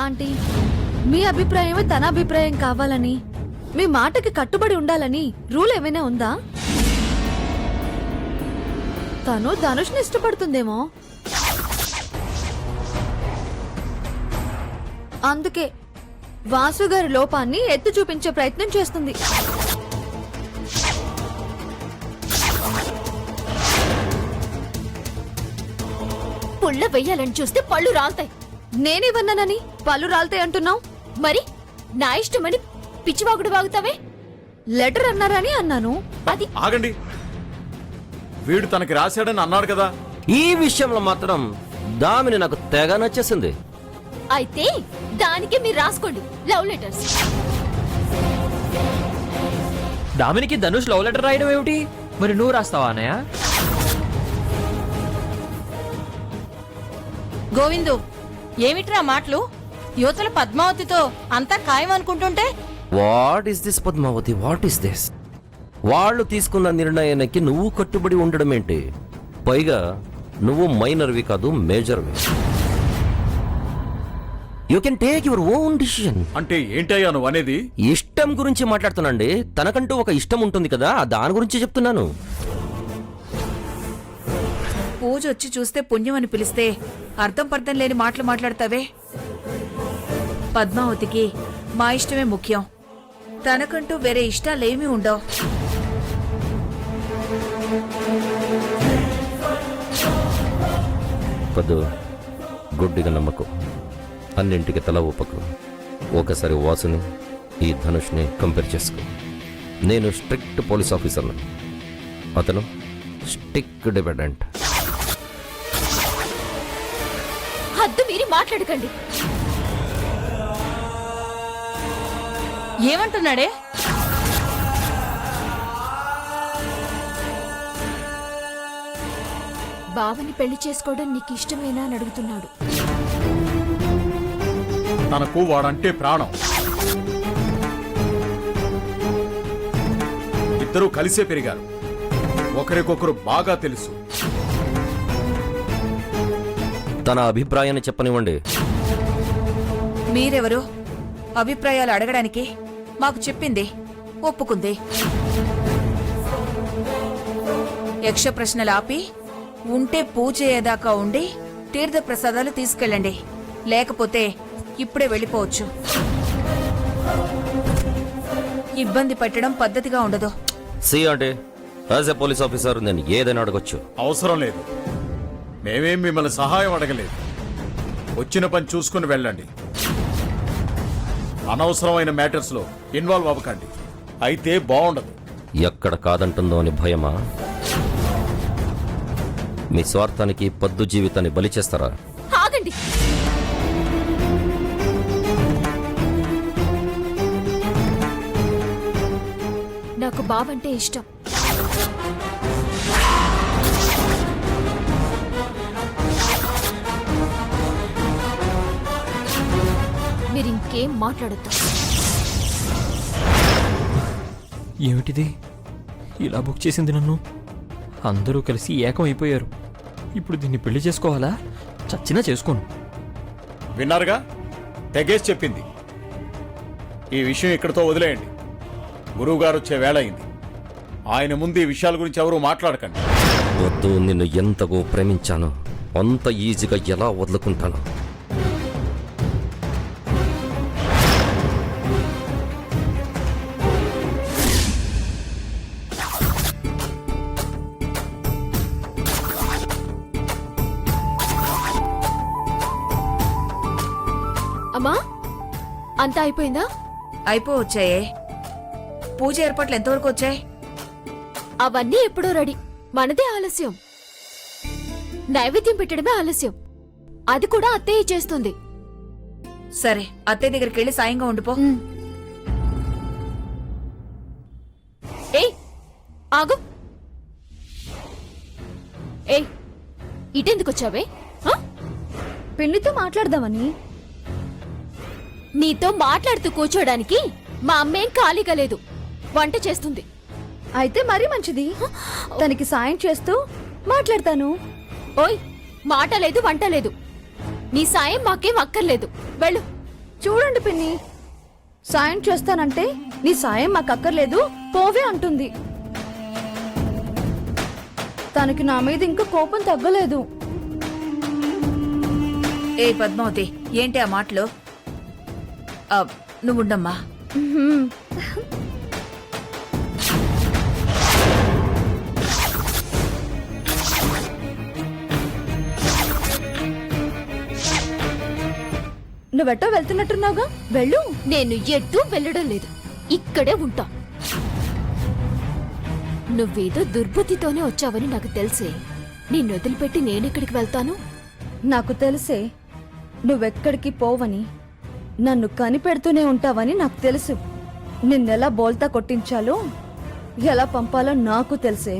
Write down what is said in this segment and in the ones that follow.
Aunty, మీ అభిప్రాయమే తన అభిప్రాయం కావాలని, మీ మాటకి కట్టుబడి ఉండాలని రూల్ ఏమైనా ఉందా? తను ధనుష్ని ఇష్టపడుతుందేమో, అందుకే వాసు గారి లోపాన్ని ఎత్తి చూపించే ప్రయత్నం చేస్తుంది. పుల్ల వెయ్యాలని చూస్తే పళ్ళు రాల్తాయి. నేనేవన్నానని పళ్ళు రాల్తాయి అంటున్నావు? మరి నా ఇష్టమని పిచ్చివాగుడు వాగుతావే? లెటర్ అన్నారని అన్నాను. అది ఆగండి, వీడు తనకి రాశాడని అన్నాడు కదా. ఈ విషయంలో మాత్రం దామిని నాకు తెగ నచ్చేసింది. అయితే దానికి మీరు రాసుకోండి లవ్ లెటర్స్. దామినికి ధనుష్ లవ్ లెటర్ రాయడం ఏమిటి? మరి నువ్వు రాస్తావా అన్నయ్య? గోవిందు, ఏమిట్రా మాటలు? యువతల పద్మావతితో అంతా ఖాయం అనుకుంటుంటే what is this Padmavati, what is this? వాళ్ళు తీసుకున్న నిర్ణయానికి నువ్వు కట్టుబడి ఉండడం ఏంటి? పైగా నువ్వు మైనర్వి కాదు, మేజర్వి. You can take your own decision. అంటే ఏంటయ్యా నువ్వు అనేది? ఇష్టం గురించి మాట్లాడుతున్నాండి. తనకంటూ ఒక ఇష్టం ఉంటుంది కదా, దాని గురించి చెప్తున్నాను. పూజ వచ్చి చూస్తే పుణ్యం అని పిలిస్తే అర్థం పర్థం లేని మాటలు మాట్లాడతావే. పద్మావతికి మా ఇష్టమే ముఖ్యం, తనకంటూ వేరే ఇష్టాలేమీ ఉండవు. పద్దు, గుడ్డిగా నమ్మకు, అన్నింటికి తల ఊపకు. ఒకసారి వాసుని, ఈ ధనుష్ని కంపేర్ చేసుకో. నేను స్ట్రిక్ట్ పోలీస్ ఆఫీసర్ను, అతను స్టిక్ డిపెండెంట్. హద్దు మీరి మాట్లాడకండి. ఏమంటున్నాడే? బావని పెళ్లి చేసుకోవడం నీకు ఇష్టమేనా అని అడుగుతున్నాడు. తనకు వాడంటే ప్రాణం. ఇద్దరూ కలిసే పెరిగారు, ఒకరికొకరు బాగా తెలుసు. తన అభిప్రాయాన్ని చెప్పనివ్వండి. మీరెవరు అభిప్రాయాలు అడగడానికి? మాకు చెప్పింది, ఒప్పుకుంది. యక్ష ప్రశ్నలు ఆపి ఉంటే పూజ అయ్యేదాకా ఉండి తీర్థ ప్రసాదాలు తీసుకెళ్ళండి, లేకపోతే ఇప్పుడే వెళ్ళిపోవచ్చు. ఇబ్బంది పెట్టడం పద్ధతిగా ఉండదు. సి అంటే యాజ్ ఎ పోలీస్ ఆఫీసర్ నేను ఏదైనా అడగొచ్చు. అవసరం లేదు, మేమేం మిమ్మల్ని సహాయం అడగలేదు. వచ్చిన పని చూసుకుని వెళ్ళండి. అనవసరమైన మ్యాటర్స్ లో ఇన్వాల్వ్ అవ్వకండి, అయితే బాగుండదు. ఎక్కడ కాదంటుందో అని భయమా? మీ స్వార్థానికి పద్దు జీవితాన్ని బలి చేస్తారా? ఆగండి. నాకు బావంటే ఇష్టం. మీరు ఇంకేం మాట్లాడద్దు. ఏమిటిది? ఇలా బుక్ చేసింది నన్ను. అందరూ కలిసి ఏకం అయిపోయారు. ఇప్పుడు దీన్ని పెళ్లి చేసుకోవాలా? చచ్చినా చేసుకోను. విన్నారుగా, తెగేసి చెప్పింది. ఈ విషయం ఇక్కడితో వదిలేయండి. గురువు గారు వచ్చే వేళ అయింది. ఆయన ముందు ఈ విషయాల గురించి ఎవరూ మాట్లాడకండి. వద్దు, నిన్ను ఎంతగో ప్రేమించాను, అంత ఈజీగా ఎలా వదులుకుంటాను? అమ్మా, అంతా అయిపోయిందా? అయిపోవచ్చాయే. పూజ ఏర్పాట్లు ఎంతవరకు వచ్చాయి? అవన్నీ ఎప్పుడో రెడీ. మనదే ఆలస్యం. నైవేద్యం పెట్టడమే ఆలస్యం. అది కూడా అత్తయ్య చేస్తుంది. సరే, అత్తయ్య దగ్గరికి వెళ్ళి సాయంగా ఉండిపో. ఏయ్ ఆగు. ఏయ్, ఇటెందుకు వచ్చావే? పిన్నితో మాట్లాడదామని. నీతో మాట్లాడుతూ కూర్చోడానికి మా అమ్మేం ఖాళీగా లేదు, వంట చేస్తుంది. అయితే మరీ మంచిది, తనకి సాయం చేస్తూ మాట్లాడతాను. ఓయ్, మాట లేదు వంట లేదు. నీ సాయం మాకేం అక్కర్లేదు, వెళ్ళు. చూడండి పిన్ని, సాయం చేస్తానంటే నీ సాయం మాకు అక్కర్లేదు పోవే అంటుంది. తనకి నా మీద ఇంకా కోపం తగ్గలేదు. ఏ పద్మావతి, ఏంటి ఆ మాటలు? నువ్వుండమ్మా. ఉహుం. నువ్వెట్టో వెళ్తున్నట్టున్నావుగా, వెళ్ళు. నేను ఎటు వెళ్ళడం లేదు, ఇక్కడే ఉంటా. నువ్వేదో దుర్బుద్ధితోనే వచ్చావని నాకు తెలిసే. నిన్ను వదిలిపెట్టి నేనెక్కడికి వెళ్తాను? నాకు తెలిసే నువ్వెక్కడికి పోవని, నన్ను కనిపెడుతూనే ఉంటావని నాకు తెలుసు. నిన్నెలా బోల్తా కొట్టించాలో, ఎలా పంపాలో నాకు తెలిసే.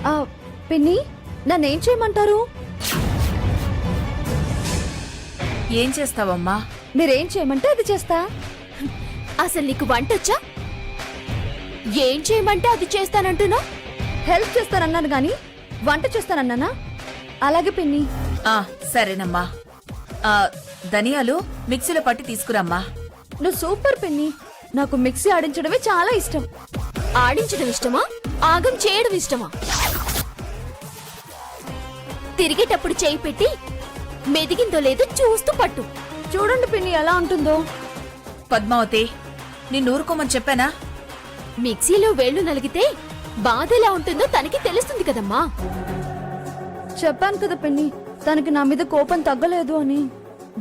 ఆ, పిన్ని, నన్నేం చేయమంటారు? ఏం చేస్తావమ్మా? మీరేం చేయమంటే అది చేస్తా. అసలు నీకు వంటొచ్చా? ఏం చేయమంటే అది చేస్తానంటున్నా? హెల్ప్ చేస్తానన్నాను గాని వంట చేస్తానన్నానా? అలాగే పిన్ని. సరేనమ్మా. ధనియాలు మిక్సీలో పట్టి తీసుకురమ్మా. నువ్వు సూపర్ పిన్ని. నాకు మిక్సీ ఆడించడమే చాలా ఇష్టం. ఆడించడం ఇష్టమా, ఆగం చేయడం ఇష్టమా? తిరిగేటప్పుడు చేయి పెట్టి మెదిగిందో లేదో చూస్తూ పట్టు. చూడండి పిన్ని ఎలా ఉంటుందో. పద్మావతి, నిన్ను ఊరుకోమని చెప్పానా? మిక్సీలో వేళ్లు నలిగితే బాధ ఎలా ఉంటుందో తనకి తెలుస్తుంది కదమ్మా. చెప్పాను కదా పిన్ని, తనకి నా మీద కోపం తగ్గలేదు అని.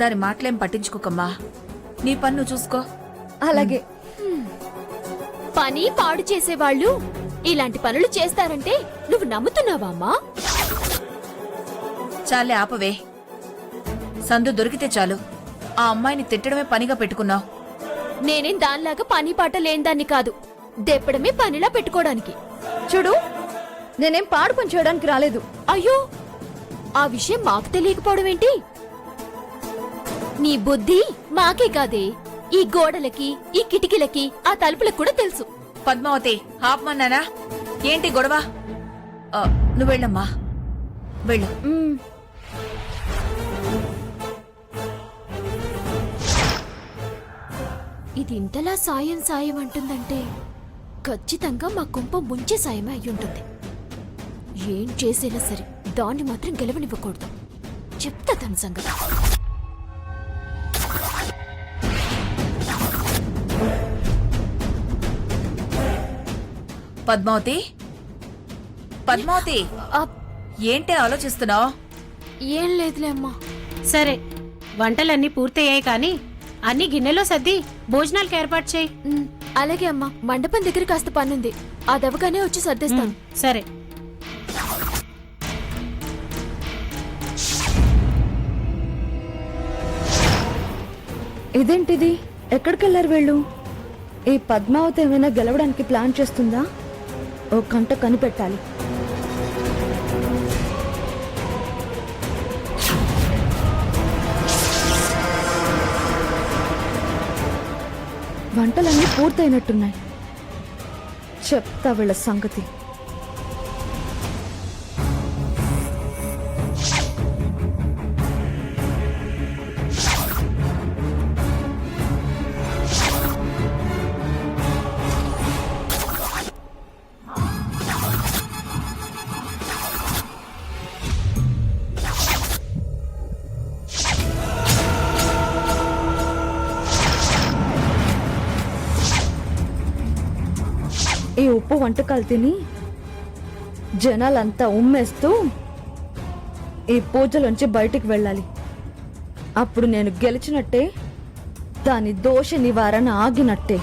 దాని మాటలేం పట్టించుకోకమ్మా. నీ పన్ను చూసుకో. అలాగే. పని పాడు చేసేవాళ్ళు ఇలాంటి పనులు చేస్తారంటే నువ్వు నమ్ముతున్నావా అమ్మా? చాలే ఆపవే. సందు దొరికితే చాలు ఆ అమ్మాయిని తిట్టడమే పనిగా పెట్టుకున్నావు. నేనేం దానిలాగా పని పాట లేనిదాన్ని కాదు, దెప్పడమే పనిలా పెట్టుకోవడానికి. చూడు, నేనేం పాడు పని చేయడానికి రాలేదు. అయ్యో, ఆ విషయం మాకు తెలియకపోవడం ఏంటి? నీ బుద్ధి మాకే కాదే, ఈ గోడలకి, ఈ కిటికీలకి, ఆ తలుపులకు కూడా తెలుసు. పద్మావతి, ఆపమన్నానా? ఏంటి గొడవ? నువ్వు వెళ్ళమ్మా, వెళ్ళు. మ్మ్. ఇది ఇంతలా సాయం సాయం అంటుందంటే ఖచ్చితంగా మా కుంప ముంచే సాయమే అయ్యుంటుంది. ఏం చేసైనా సరే దాన్ని మాత్రం గెలవనివ్వకూడదు. చెప్తా తన సంగతి. పద్మావతి, పద్మావతి, ఏంటి ఆలోచిస్తున్నావు? ఏం లేదులే అమ్మా. సరే, వంటలన్నీ పూర్తయ్యాయి కానీ అన్ని గిన్నెలో సర్ది భోజనాలకు ఏర్పాటు చేయి. అలాగే అమ్మా, మండపం దగ్గర కాస్త పనుంది, అదవగానే వచ్చి సర్దేస్తాను. సరే. ఇదేంటిది? ఎక్కడికెళ్లారు వీళ్ళు? ఈ పద్మావతి ఏమైనా గెలవడానికి ప్లాన్ చేస్తుందా? ఓ కంట కనిపెట్టాలి. వంటలన్నీ పూర్తయినట్టున్నాయి. చెప్తా వీళ్ళ సంగతి. ఈ ఉప్పు వంటకాలు తిని జనాలంతా ఉమ్మేస్తూ ఈ పూజలోంచి బయటికి వెళ్ళాలి. అప్పుడు నేను గెలిచినట్టే, దాని దోష నివారణ ఆగినట్టే.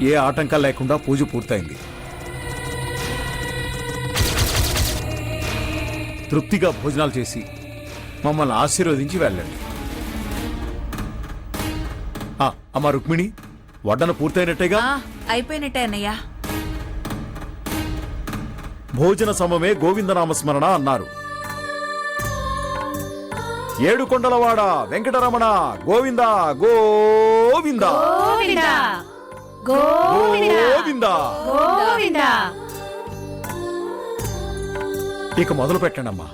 ఏ ఆటంకాలు లేకుండా పూజ పూర్తయింది. తృప్తిగా భోజనాలు చేసి మమ్మల్ని ఆశీర్వదించి వెళ్ళండి. అమ్మా రుక్మిణి, వడ్డన పూర్తయినట్టేగా? అయిపోయినట్టే అన్నయ్య. భోజన సమమే గోవిందనామస్మరణ అన్నారు. ఏడుకొండలవాడ వెంకటరమణ గోవింద గోవింద గోవిందా గోవింద. గోవిందా. ఇక మొదలు పెట్టండి అమ్మా.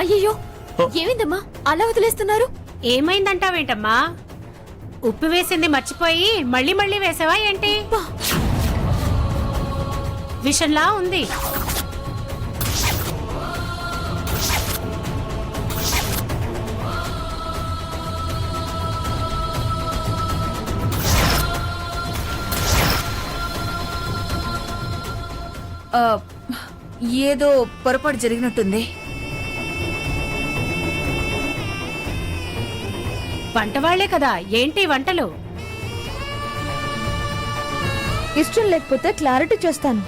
అయ్యయ్యో, ఏమైందమ్మా అలా వదిలేస్తున్నారు? ఏమైందంటావేంటమ్మా? ఉప్పు వేసింది మర్చిపోయి మళ్ళీ మళ్ళీ వేసావా ఏంటి? విషంలా ఉంది. ఏదో పొరపాటు జరిగినట్టుంది. వంటవాళ్లే కదా ఏంటి వంటలు? ఇష్టం లేకపోతే క్లారిటీ చేస్తాను.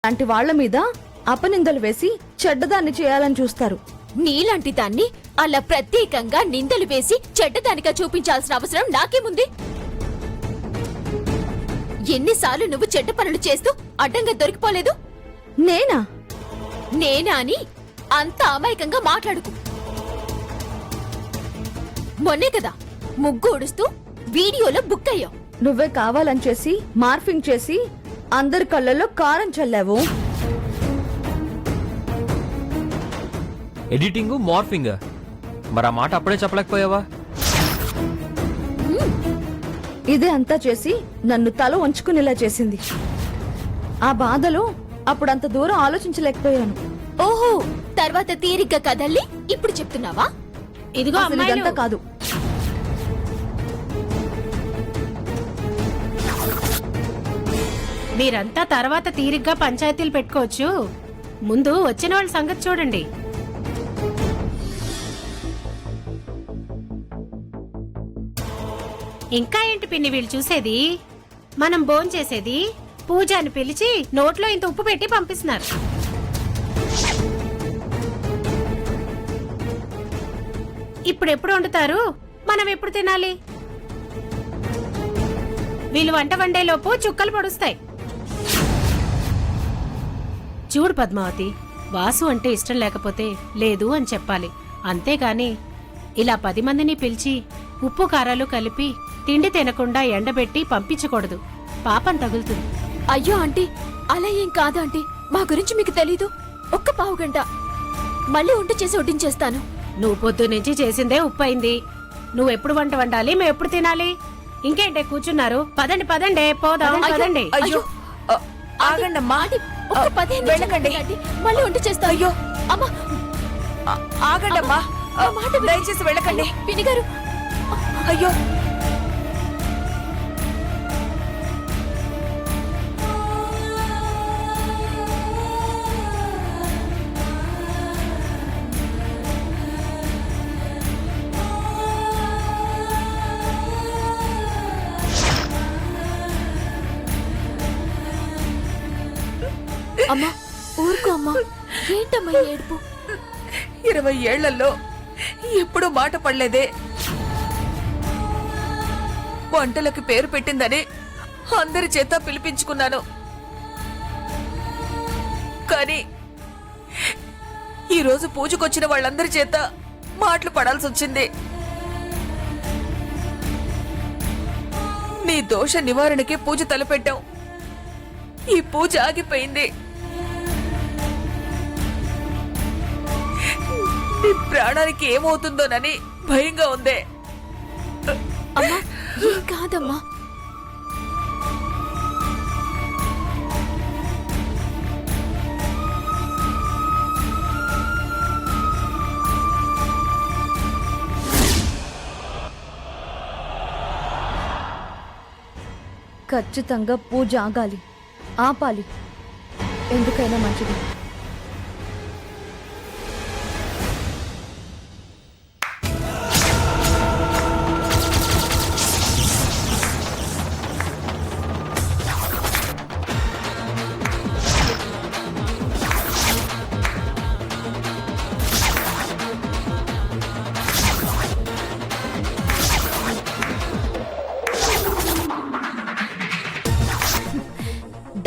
లాంటి వాళ్ల మీద అపనిందలు వేసి చెడ్డదాన్ని చేయాలని చూస్తారు. నీలాంటి దాన్ని అలా ప్రత్యేకంగా నిందలు వేసి చెడ్డదానిగా చూపించాల్సిన అవసరం నాకేముంది? ఎన్నిసార్లు నువ్వు చెడ్డ పనులు చేస్తూ అడ్డంగా దొరికిపోలేదు? నేనా? నేనా అని అంత అమాయకంగా మాట్లాడుకు. మొన్నే కదా ముగ్గు ఉడుస్తూ వీడియోలో బుక్ అయ్యావు. నువ్వే కావాలని చేసి మార్ఫింగ్ చేసి అందరి కళ్ళల్లో కారం చల్లావు. ఎడిటింగ్ మార్ఫింగ్, మరి ఆ మాట అప్పుడే చెప్పలేకపోయావా? ఇదే అంతా చేసి నన్ను తల వంచుకునేలా చేసింది. ఆ బాధలో అప్పుడంత దూరం ఆలోచించలేకపోయాను. ఓహో, తర్వాత తీరిగ్గా కదల్లి ఇప్పుడు చెప్తున్నావా? ఇదిగో అసలు అమ్మాయిలు, ఇదంతా కాదు. మీరంతా తర్వాత తీరిగ్గా పంచాయతీలు పెట్టుకోవచ్చు. ముందు వచ్చిన వాళ్ళ సంగతి చూడండి. ఇంకా ఏంటి పిన్ని వీళ్ళు చూసేది? మనం భోంచేసేది పూజ అని పిలిచి నోట్లో ఇంత ఉప్పు పెట్టి పంపిస్తున్నారు. ఇప్పుడు ఎప్పుడు వండుతారు, మనం ఎప్పుడు తినాలి? వీళ్ళు వంట వండేలోపు చుక్కలు పొడుస్తాయి. చూడు పద్మావతి, వాసు అంటే ఇష్టం లేకపోతే లేదు అని చెప్పాలి, అంతేగాని ఇలా 10 మందిని పిలిచి ఉప్పు కారాలు కలిపి తిండి తినకుండా ఎండబెట్టి పంపించకూడదు. పాపం తగులుతుంది. అయ్యో ఆంటీ, అలా ఏం కాదు ఆంటీ. మా గురించి మీకు తెలీదు. ఒక్క పావు గంట మళ్ళీ వంట చేసి వడ్డించేస్తాను. నువ్వు పొద్దు నుంచి చేసిందే ఉప్పు అయింది. నువ్వెప్పుడు వంట వండాలి, మేము ఎప్పుడు తినాలి? ఇంకేంటే కూర్చున్నారు? పదండి పదండి పోదాం, పదండి. అయ్యో ఆగండమ్మా. ఆంటీ, ఒక్క 15 నిమిషాలు వెళ్ళకండి. ఆగండి. మళ్ళీ వంట చేస్తా. అయ్యో. అమ్మా ఆగండమ్మా. నా మాట వినండి. దయచేసి వెళ్ళకండి. వినిగారు అయ్యో. అమ్మా ఊరుకో అమ్మా. ఏంటమ్మా ఈ ఏడుపు? 20 ఏళ్లలో ఎప్పుడూ మాట పడలేదే. వంటలకి పేరు పెట్టిందని అందరి చేత పిలిపించుకున్నాను. కానీ ఈరోజు పూజకొచ్చిన వాళ్ళందరి చేత మాటలు పడాల్సి వచ్చింది. నీ దోష నివారణకి పూజ తలపెట్టాం. ఈ పూజ ఆగిపోయింది. నీ ప్రాణానికి ఏమవుతుందోనని భయంగా ఉంది. అమ్మా ఏం కాదమ్మా. ఖచ్చితంగా పూజ ఆగాలి, ఆపాలి. ఎందుకైనా మంచిది.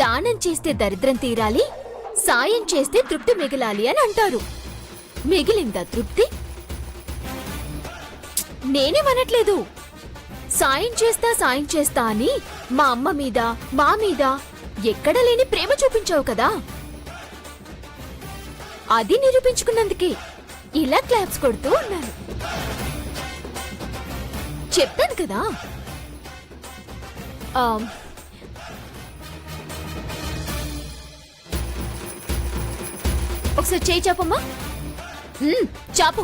దానం చేస్తే దరిద్రం తీరాలి, సాయం చేస్తే తృప్తి మిగలాలి అని అంటారు. మిగిలిందా తృప్తి? నేనేమనట్లేదు. సాయం చేస్తా అని మా అమ్మ మీద మా మీద ఎక్కడ లేని ప్రేమ చూపించావు కదా, అది నిరూపించుకున్నందుకే ఇలా క్లాప్స్ కొడుతూ ఉన్నాను. చెప్తాను కదా. ఒకసారి చేయి చాపమ్మా. చాపు.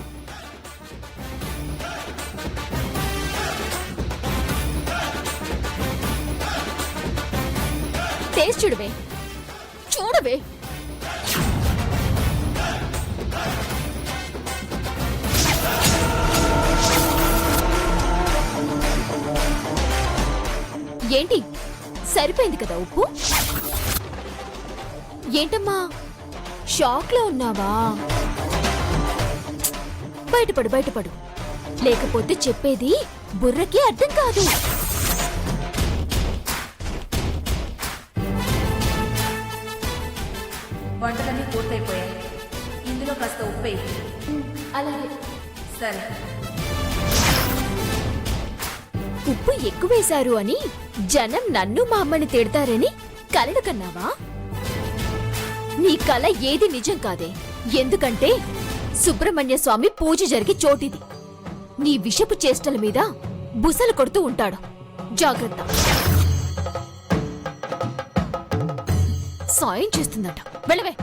టేస్ట్ చూడవే, చూడవే. ఏంటి సరిపోయింది కదా ఉప్పు? ఏంటమ్మా షాక్ లో ఉన్నావా? బయటపడు. లేకపోతే చెప్పేది బుర్రకి అర్థం కాదు. వంటలన్నీ పూర్తయిపోయాయి. ఇందులో కాస్త ఉప్పు వేయి. అలాగే. సరే. ఉప్పు ఎక్కువేశారు అని జనం నన్ను మా అమ్మని తిడతారని కలలు కన్నావా? నీ కల ఏది నిజం కాదే. ఎందుకంటే సుబ్రహ్మణ్య స్వామి పూజ జరిగి చోటిది. నీ విషపు చేష్టల మీద బుసలు కొడుతూ ఉంటాడు. జాగ్రత్త. సాయం చేస్తుందట. వెళ్ళవే.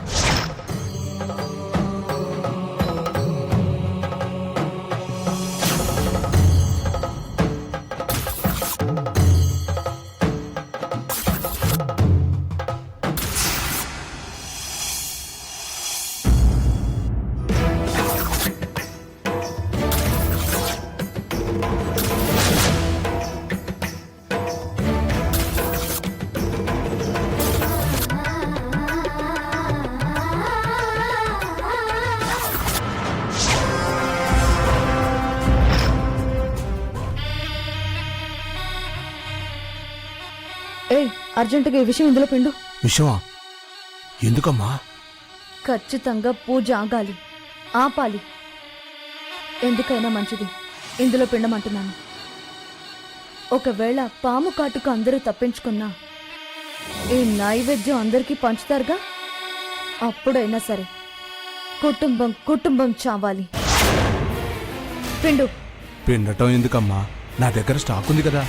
అర్జెంటుగా ఈ విషయం ఇందులో పిండు. విషమా? ఎందుకమ్మా? ఖచ్చితంగా పూజ ఆగాలి, ఆపాలి. ఎందుకైనా మంచిది. ఇందులో పిండమంటున్నాను. ఒకవేళ పాము కాటుకు అందరూ తప్పించుకున్నా ఈ నైవేద్యం అందరికీ పంచుతారుగా, అప్పుడైనా సరే కుటుంబం చావాలి. పిండు. పిండటం ఎందుకమ్మా? నా దగ్గర స్టాక్ ఉంది కదా.